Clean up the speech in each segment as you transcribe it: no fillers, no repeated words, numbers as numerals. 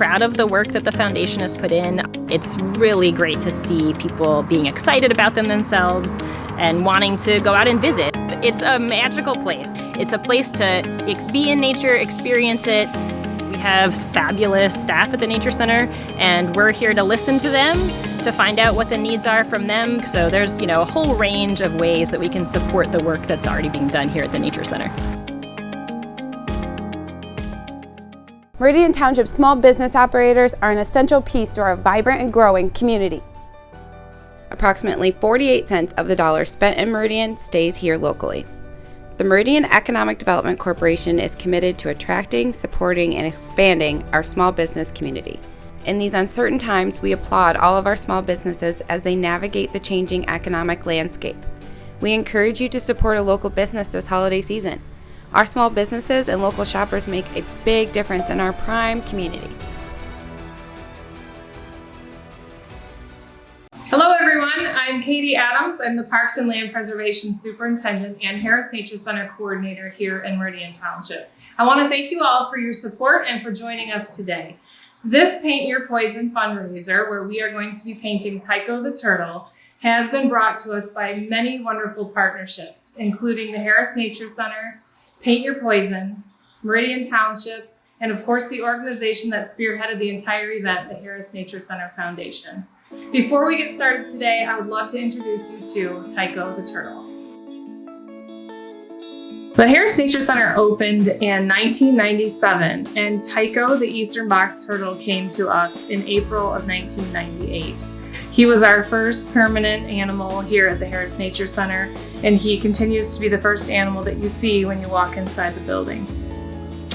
proud of the work that the foundation has put in. It's really great to see people being excited about them themselves and wanting to go out and visit. It's a magical place. It's a place to be in nature, experience it. We have fabulous staff at the Nature Center, and we're here to listen to them, to find out what the needs are from them. So there's, a whole range of ways that we can support the work that's already being done here at the Nature Center. Meridian Township small business operators are an essential piece to our vibrant and growing community. Approximately 48 cents of the dollar spent in Meridian stays here locally. The Meridian Economic Development Corporation is committed to attracting, supporting, and expanding our small business community. In these uncertain times, we applaud all of our small businesses as they navigate the changing economic landscape. We encourage you to support a local business this holiday season. Our small businesses and local shoppers make a big difference in our prime community. Hello everyone, I'm Katie Adams. I'm the Parks and Land Preservation Superintendent and Harris Nature Center Coordinator here in Meridian Township. I want to thank you all for your support and for joining us today. This Paint Your Poison fundraiser, where we are going to be painting Tycho the turtle, has been brought to us by many wonderful partnerships, including the Harris Nature Center, Paint Your Poison, Meridian Township, and of course the organization that spearheaded the entire event, the Harris Nature Center Foundation. Before we get started today, I would love to introduce you to Tycho the turtle. The Harris Nature Center opened in 1997, and Tycho the eastern box turtle came to us in April of 1998. He was our first permanent animal here at the Harris Nature Center, and he continues to be the first animal that you see when you walk inside the building.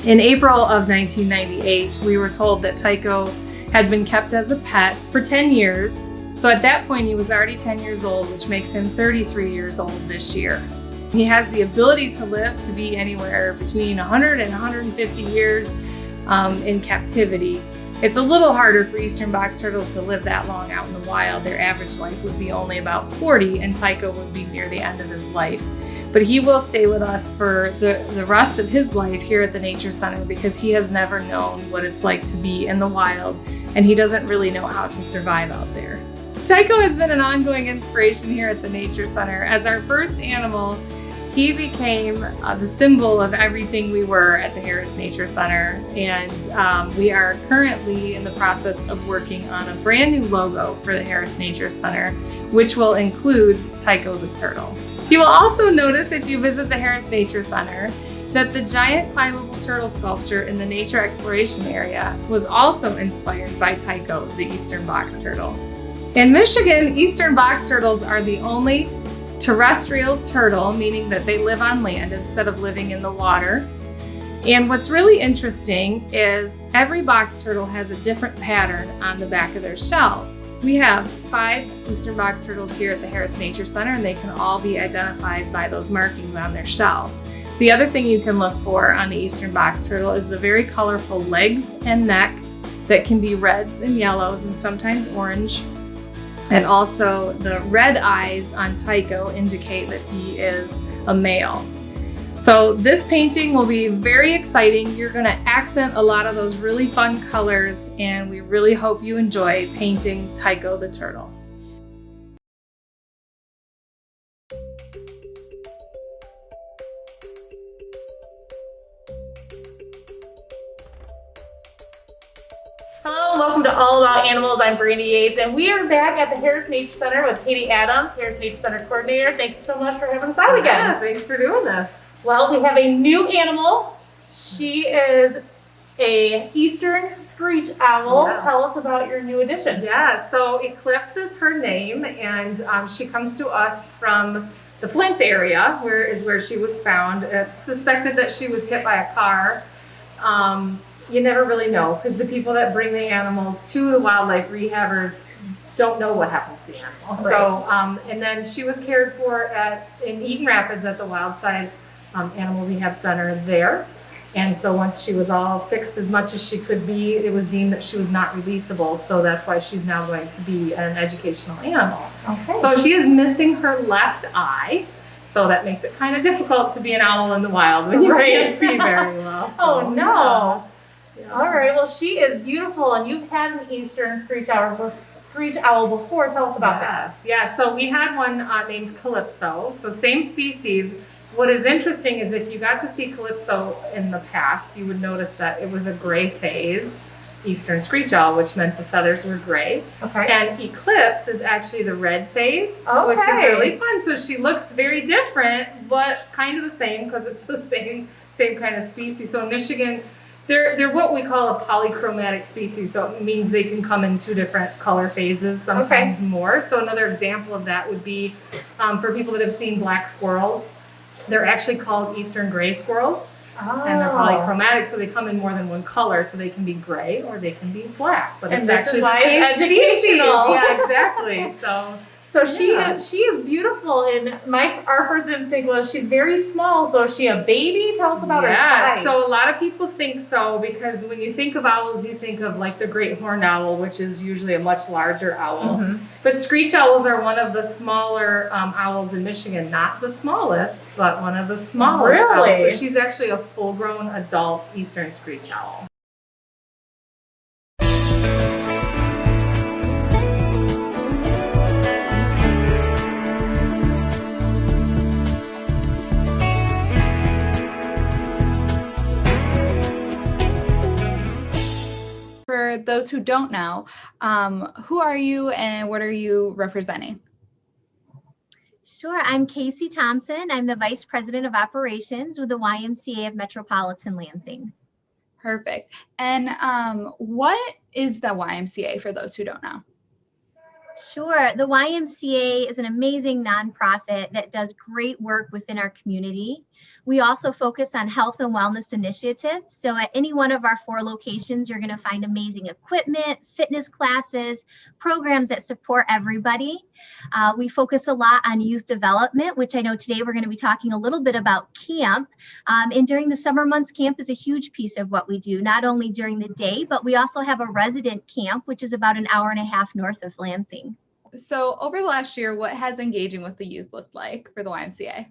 In April of 1998, we were told that Tycho had been kept as a pet for 10 years. So at that point, he was already 10 years old, which makes him 33 years old this year. He has the ability to live to be anywhere between 100 and 150 years in captivity. It's a little harder for eastern box turtles to live that long out in the wild. Their average life would be only about 40, and Tycho would be near the end of his life. But he will stay with us for the rest of his life here at the Nature Center because he has never known what it's like to be in the wild, and he doesn't really know how to survive out there. Tycho has been an ongoing inspiration here at the Nature Center. As our first animal, he became the symbol of everything we were at the Harris Nature Center, and we are currently in the process of working on a brand new logo for the Harris Nature Center, which will include Tycho the turtle. You will also notice if you visit the Harris Nature Center that the giant climbable turtle sculpture in the nature exploration area was also inspired by Tycho, the eastern box turtle. In Michigan, eastern box turtles are the only terrestrial turtle, meaning that they live on land instead of living in the water. And what's really interesting is every box turtle has a different pattern on the back of their shell. We have 5 eastern box turtles here at the Harris Nature Center, and they can all be identified by those markings on their shell. The other thing you can look for on the eastern box turtle is the very colorful legs and neck that can be reds and yellows and sometimes orange. And also the red eyes on Tycho indicate that he is a male. So this painting will be very exciting. You're going to accent a lot of those really fun colors, and we really hope you enjoy painting Tycho the turtle. Hello and welcome to All About Animals. I'm Brandy Yates, and we are back at the Harris Nature Center with Katie Adams, Harris Nature Center Coordinator. Thank you so much for having us out again. Yeah, thanks for doing this. Well, we have a new animal. She is a eastern screech owl. Yeah. Tell us about your new addition. Yeah, so Eclipse is her name, and she comes to us from the Flint area, where she was found. It's suspected that she was hit by a car. You never really know because the people that bring the animals to the wildlife rehabbers don't know what happened to the animal. Right. So, and then she was cared for in Eaton Rapids at the Wildside Animal Rehab Center there. And so once she was all fixed as much as she could be, it was deemed that she was not releasable. So that's why she's now going to be an educational animal. Okay. So she is missing her left eye. So that makes it kind of difficult to be an owl in the wild when you can't see very well. So, Oh no. All right, well, she is beautiful, and you've had an eastern screech owl before. Tell us about that. Yeah, so we had one named Calypso, so same species. What is interesting is if you got to see Calypso in the past, you would notice that it was a gray phase eastern screech owl, which meant the feathers were gray. Okay. And Eclipse is actually the red phase, Okay. which is really fun. So she looks very different, but kind of the same because it's the same kind of species. So in Michigan, they're what we call a polychromatic species. So it means they can come in 2 different color phases, sometimes more. So another example of that would be for people that have seen black squirrels. They're actually called eastern gray squirrels. And they're polychromatic, so they come in more than one color, so they can be gray or they can be black. But And it's this actually is why the same it's species. educational. Yeah, exactly. So she is beautiful, and our first instinct was she's very small. So is she a baby? Tell us about her size. So a lot of people think so because when you think of owls, you think of like the great horned owl, which is usually a much larger owl. But screech owls are one of the smaller owls in Michigan, not the smallest, but one of the smallest owls. So she's actually a full-grown adult eastern screech owl. For those who don't know, who are you and what are you representing? Sure, I'm Casey Thompson. I'm the Vice President of Operations with the YMCA of Metropolitan Lansing. Perfect. And what is the YMCA for those who don't know? Sure. The YMCA is an amazing nonprofit that does great work within our community. We also focus on health and wellness initiatives. So at any one of our 4 locations, you're going to find amazing equipment, fitness classes, programs that support everybody. We focus a lot on youth development, which I know today we're going to be talking a little bit about camp. And during the summer months, camp is a huge piece of what we do, not only during the day, but we also have a resident camp, which is about an hour and a half north of Lansing. So over the last year, what has engaging with the youth looked like for the YMCA?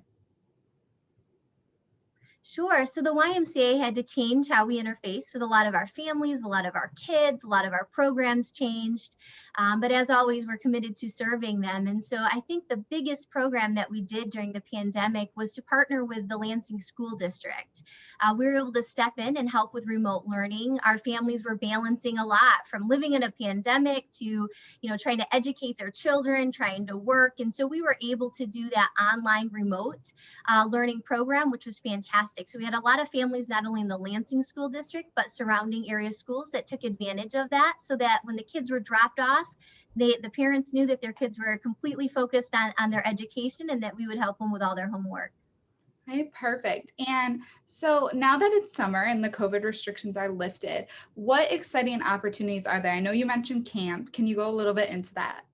Sure. So the YMCA had to change how we interface with a lot of our families, a lot of our kids, a lot of our programs changed. But as always, we're committed to serving them. And so I think the biggest program that we did during the pandemic was to partner with the Lansing School District. We were able to step in and help with remote learning. Our families were balancing a lot from living in a pandemic to, trying to educate their children, trying to work. And so we were able to do that online remote learning program, which was fantastic. So we had a lot of families, not only in the Lansing School District, but surrounding area schools that took advantage of that so that when the kids were dropped off, the parents knew that their kids were completely focused on their education and that we would help them with all their homework. Okay, perfect. And so now that it's summer and the COVID restrictions are lifted, what exciting opportunities are there? I know you mentioned camp. Can you go a little bit into that?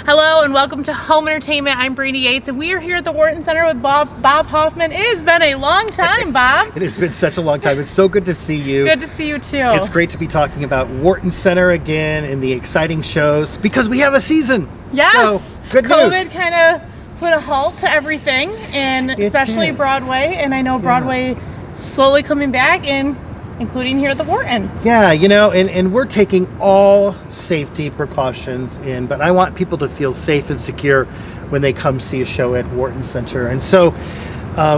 Hello and welcome to Home Entertainment. I'm Brady Yates and we are here at the Wharton Center with Bob Hoffman. It has been a long time, Bob. It has been such a long time. It's so good to see you. Good to see you too. It's great to be talking about Wharton Center again and the exciting shows because we have a season. Yes. So, good news. COVID kind of put a halt to everything, and especially Broadway. And I know Broadway slowly coming back, and including here at the Wharton. Yeah, and we're taking all safety precautions but I want people to feel safe and secure when they come see a show at Wharton Center. And so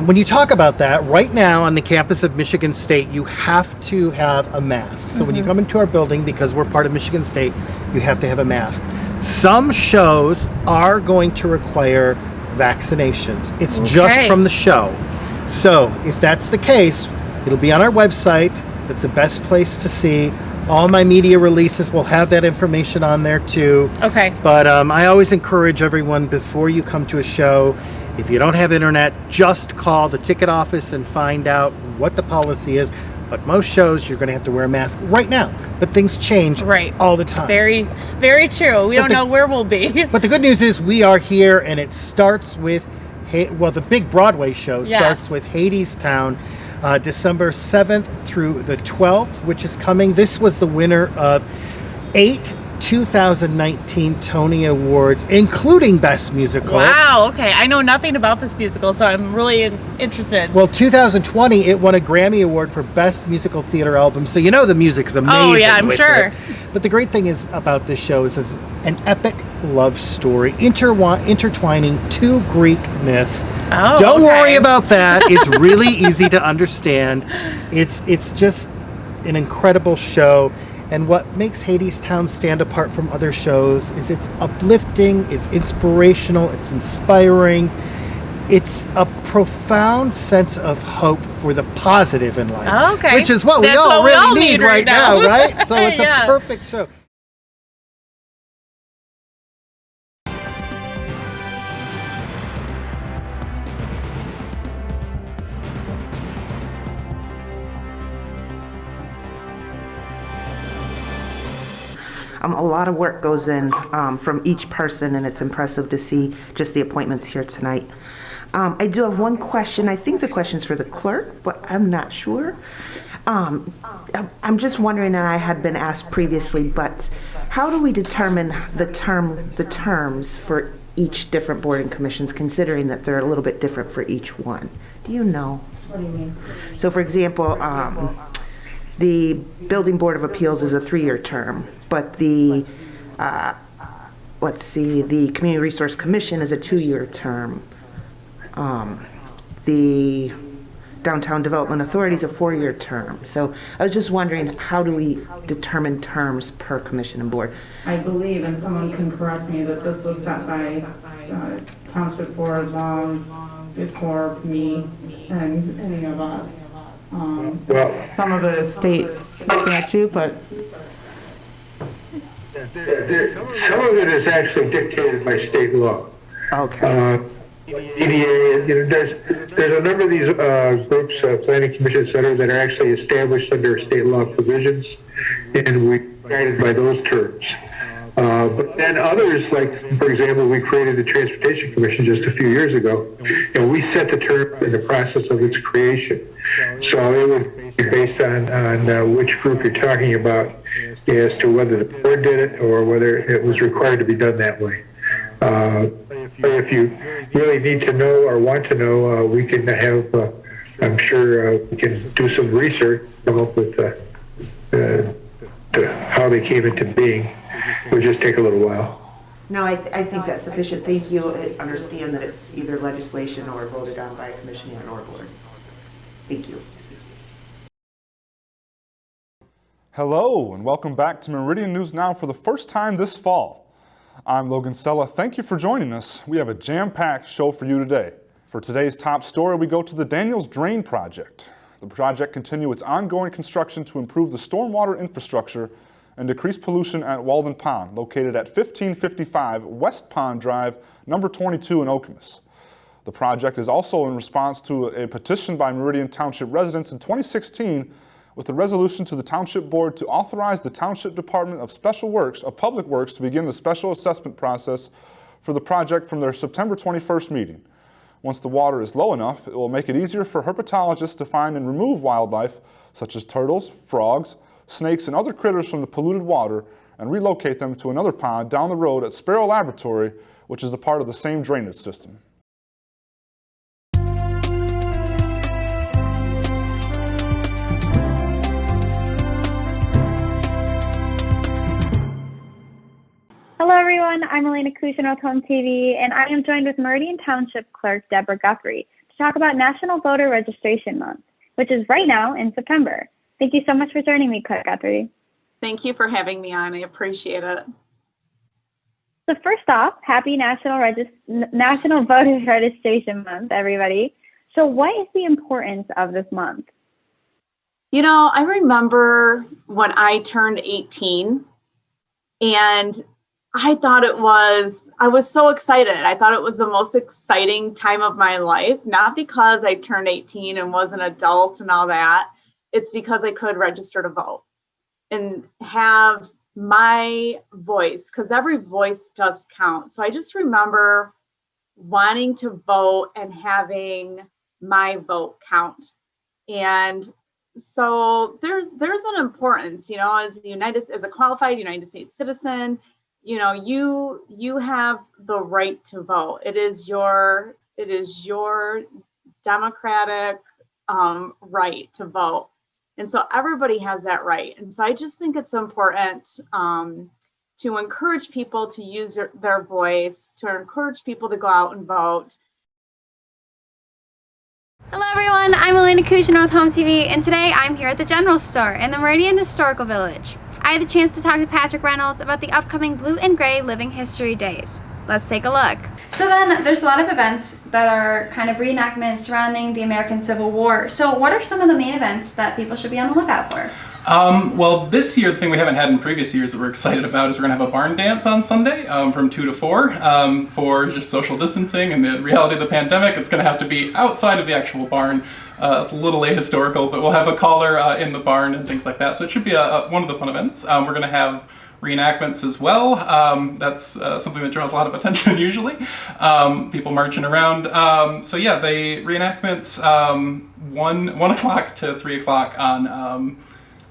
when you talk about that, right now on the campus of Michigan State, you have to have a mask. So when you come into our building, because we're part of Michigan State, you have to have a mask. Some shows are going to require vaccinations. It's just from the show. So if that's the case, it'll be on our website. It's the best place to see. All my media releases will have that information on there too. Okay. But I always encourage everyone, before you come to a show, if you don't have internet, just call the ticket office and find out what the policy is. But most shows, you're going to have to wear a mask right now. But things change all the time. Very, very true. We don't know where we'll be. But the good news is we are here, and it starts with, the big Broadway show starts with Hadestown, December 7th through the 12th, which is coming. This was the winner of 8 2019 Tony Awards, including Best Musical. Wow, okay. I know nothing about this musical, so I'm really interested. Well, 2020, it won a Grammy Award for Best Musical Theater Album, so you know the music is amazing. Oh, yeah, I'm sure. It. But the great thing is about this show is it's an epic love story intertwining two Greek myths. Oh, Don't worry about that. It's really easy to understand. It's just an incredible show. And what makes Hadestown stand apart from other shows is it's uplifting, it's inspirational, it's inspiring. It's a profound sense of hope for the positive in life. Okay. Which is what we all really need right now, right? So it's a perfect show. A lot of work goes in from each person, and it's impressive to see just the appointments here tonight. I do have one question. I think the question's for the clerk, but I'm not sure. I'm just wondering, and I had been asked previously, but how do we determine the terms for each different board and commissions, considering that they're a little bit different for each one? Do you know? What do you mean? So, for example, the Building Board of Appeals is a 3-year term, but the, the Community Resource Commission is a 2-year term. The Downtown Development Authority is a 4-year term. So I was just wondering, how do we determine terms per commission and board? I believe, and someone can correct me, that this was set by Township Board long before me and any of us. Some of it is state statute, but some of it is actually dictated by state law. Okay. EDA, there's a number of these groups, planning commission, et cetera, that are actually established under state law provisions, and we're guided by those terms. But then others, like, for example, we created the Transportation Commission just a few years ago, and we set the term in the process of its creation. So it would be based on which group you're talking about as to whether the board did it or whether it was required to be done that way. But if you really need to know or want to know, we can have, I'm sure we can do some research, come up with how they came into being. It would just take a little while. No, I think that's sufficient. Thank you. I understand that it's either legislation or voted on by a commission and or board. Thank you. Hello, and welcome back to Meridian News Now for the first time this fall. I'm Logan Sella. Thank you for joining us. We have a jam-packed show for you today. For today's top story, we go to the Daniels Drain Project. The project continues its ongoing construction to improve the stormwater infrastructure and decrease pollution at Walden Pond, located at 1555 West Pond Drive, number 22 in Okemos. The project is also in response to a petition by Meridian Township residents in 2016 with a resolution to the Township Board to authorize the Township Department of Public Works to begin the special assessment process for the project from their September 21st meeting. Once the water is low enough, it will make it easier for herpetologists to find and remove wildlife such as turtles, frogs, snakes, and other critters from the polluted water and relocate them to another pond down the road at Sparrow Laboratory, which is a part of the same drainage system. Hello everyone, I'm Elena Kushin with HOMTV, and I am joined with Meridian Township Clerk Deborah Guthrie to talk about National Voter Registration Month, which is right now in September. Thank you so much for joining me, Clerk Guthrie. Thank you for having me on. I appreciate it. So first off, happy National Voter Registration Month, everybody. So what is the importance of this month? You know, I remember when I turned 18 and I was so excited. I thought it was the most exciting time of my life, not because I turned 18 and was an adult and all that, it's because I could register to vote and have my voice, because every voice does count. So I just remember wanting to vote and having my vote count. And so there's an importance, as a qualified United States citizen, you have the right to vote. It is your democratic right to vote. And so everybody has that right. And so I just think it's important to encourage people to use their voice, to encourage people to go out and vote. Hello everyone, I'm Elena Kushner with HOMTV, and today I'm here at the General Store in the Meridian Historical Village. I had the chance to talk to Patrick Reynolds about the upcoming Blue and Gray Living History Days. Let's take a look. So then, there's a lot of events that are kind of reenactments surrounding the American Civil War. So what are some of the main events that people should be on the lookout for? Well, this year, the thing we haven't had in previous years that we're excited about is we're going to have a barn dance on Sunday from 2 to 4 for just social distancing and the reality of the pandemic. It's going to have to be outside of the actual barn. It's a little ahistorical, but we'll have a caller in the barn and things like that. So it should be one of the fun events. We're going to have reenactments as well. That's something that draws a lot of attention usually. People marching around. So yeah, the reenactments 1 o'clock to 3 o'clock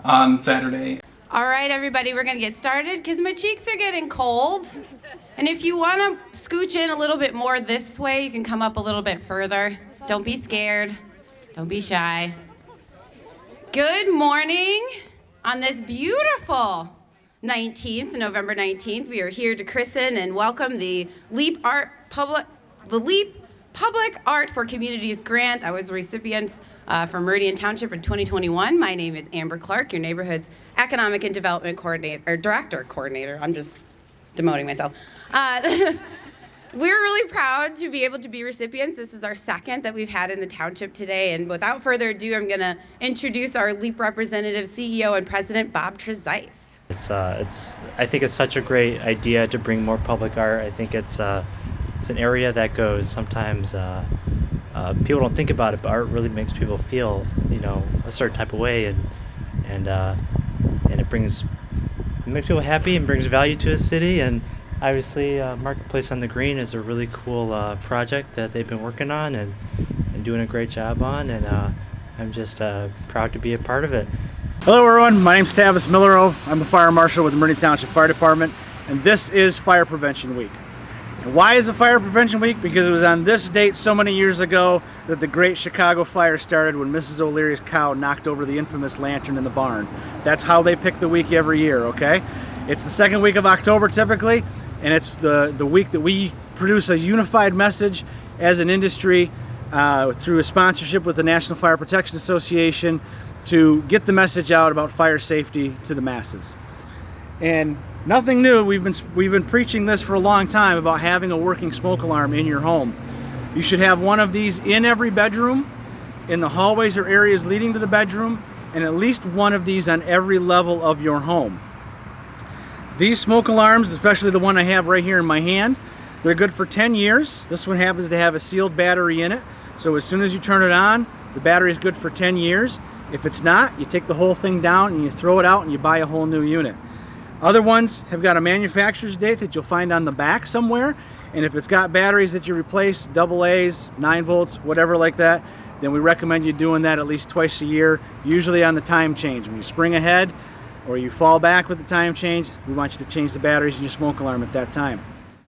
on Saturday. All right, everybody, we're gonna get started because my cheeks are getting cold. And if you wanna scooch in a little bit more this way, you can come up a little bit further. Don't be scared, don't be shy. Good morning on this beautiful November 19th. We are here to christen and welcome the LEAP Public Art for Communities grant. I was a recipient from Meridian Township in 2021. My name is Amber Clark, your neighborhood's Economic and Development Director Coordinator. I'm just demoting myself. We're really proud to be able to be recipients. This is our second that we've had in the township today. And without further ado, I'm going to introduce our LEAP representative, CEO, and President, Bob Trezise. I think it's such a great idea to bring more public art. I think it's an area that goes sometimes. People don't think about it, but art really makes people feel, a certain type of way, and it makes people happy and brings value to a city. And obviously, Marketplace on the Green is a really cool project that they've been working on and doing a great job on, and I'm just proud to be a part of it. Hello everyone, my name is Tavis Millero. I'm the Fire Marshal with the Meridian Township Fire Department, and this is Fire Prevention Week. And why is it Fire Prevention Week? Because it was on this date so many years ago that the Great Chicago Fire started, when Mrs. O'Leary's cow knocked over the infamous lantern in the barn. That's how they pick the week every year, okay? It's the second week of October typically, and it's the week that we produce a unified message as an industry through a sponsorship with the National Fire Protection Association to get the message out about fire safety to the masses. And nothing new, we've been preaching this for a long time about having a working smoke alarm in your home. You should have one of these in every bedroom, in the hallways or areas leading to the bedroom, and at least one of these on every level of your home. These smoke alarms, especially the one I have right here in my hand, they're good for 10 years. This one happens to have a sealed battery in it, so as soon as you turn it on, the battery is good for 10 years. If it's not, you take the whole thing down and you throw it out and you buy a whole new unit. Other ones have got a manufacturer's date that you'll find on the back somewhere, and if it's got batteries that you replace, AA's, 9 volts, whatever like that, then we recommend you doing that at least twice a year, usually on the time change. When you spring ahead or you fall back with the time change, we want you to change the batteries in your smoke alarm at that time.